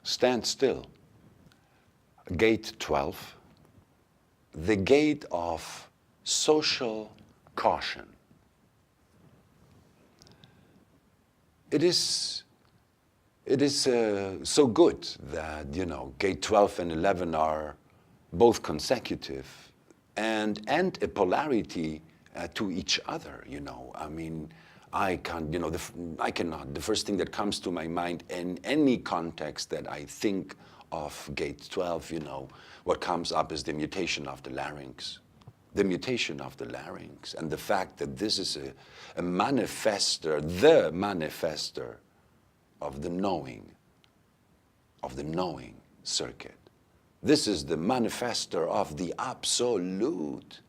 stand still. Gate 12, the gate of social caution. It is so good that, gate 12 and 11 are both consecutive and a polarity to each other, I mean, I cannot. The first thing that comes to my mind in any context that I think of gate 12, what comes up is the mutation of the larynx. The mutation of the larynx and the fact that this is a manifester, the manifester of the knowing circuit. This is the manifester of the absolute.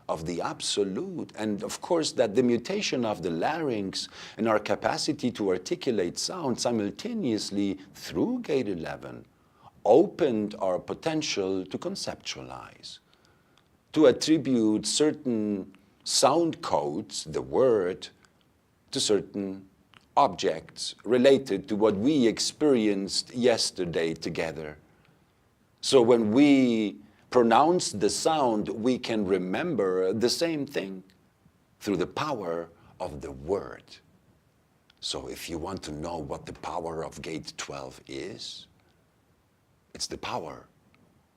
And of course that the mutation of the larynx and our capacity to articulate sound simultaneously through gate 11 opened our potential to conceptualize, to attribute certain sound codes, the word, to certain objects related to what we experienced yesterday together. So when we pronounce the sound, we can remember the same thing through the power of the word. So if you want to know what the power of gate 12 is, it's the power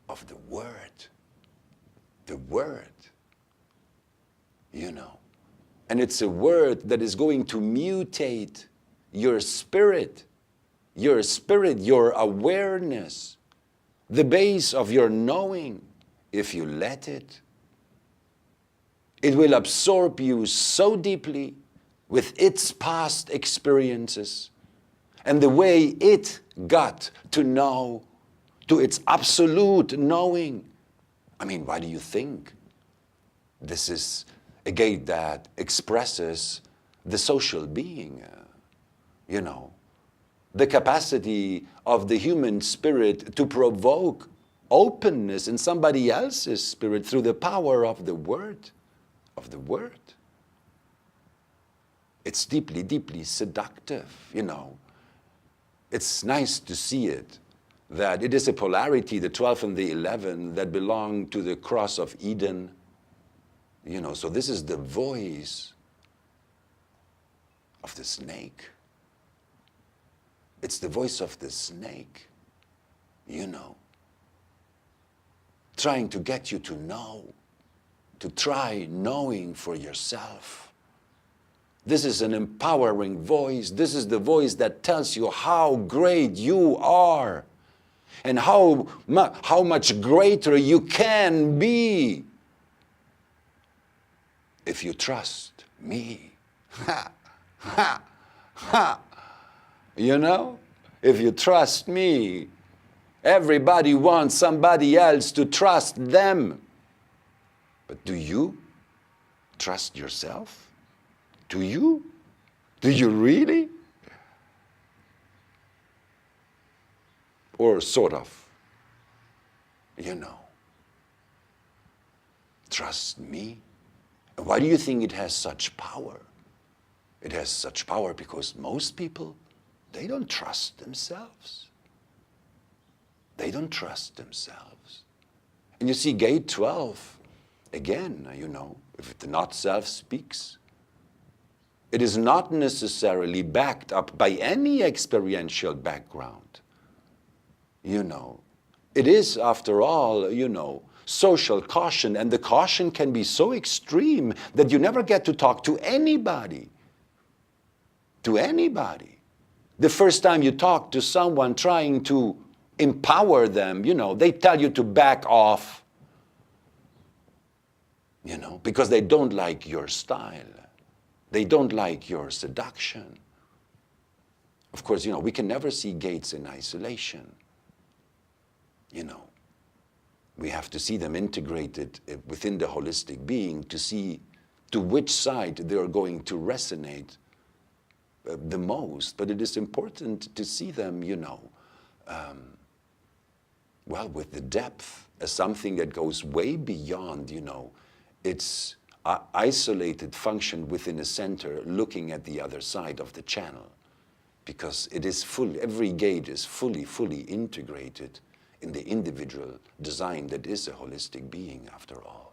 of the word. The word, And it's a word that is going to mutate your spirit, your awareness, the base of your knowing, if you let it. It will absorb you so deeply with its past experiences and the way it got to know, to its absolute knowing. I mean, why do you think this is a gate that expresses the social being, the capacity of the human spirit to provoke openness in somebody else's spirit through the power of the word, It's deeply, deeply seductive, It's nice to see it, that it is a polarity, the 12 and the 11, that belong to the cross of Eden. So this is the voice of the snake. It's the voice of the snake, trying to get you to know, to try knowing for yourself. This is an empowering voice. This is the voice that tells you how great you are and how much greater you can be if you trust me. Ha, ha, ha. If you trust me. Everybody wants somebody else to trust them. But do you trust yourself? Do you? Do you really? Or sort of, Trust me? Why do you think it has such power? It has such power because most people, they don't trust themselves. They don't trust themselves. And you see, gate 12, again, if the not self speaks, it is not necessarily backed up by any experiential background. It is, after all, social caution, and the caution can be so extreme that you never get to talk to anybody. To anybody. The first time you talk to someone trying to empower them, they tell you to back off, because they don't like your style. They don't like your seduction. Of course, we can never see gates in isolation. We have to see them integrated within the holistic being to see to which side they are going to resonate the most. But it is important to see them, with the depth as something that goes way beyond, its isolated function within a center looking at the other side of the channel. because it is full, every gate is fully integrated in the individual design that is a holistic being after all.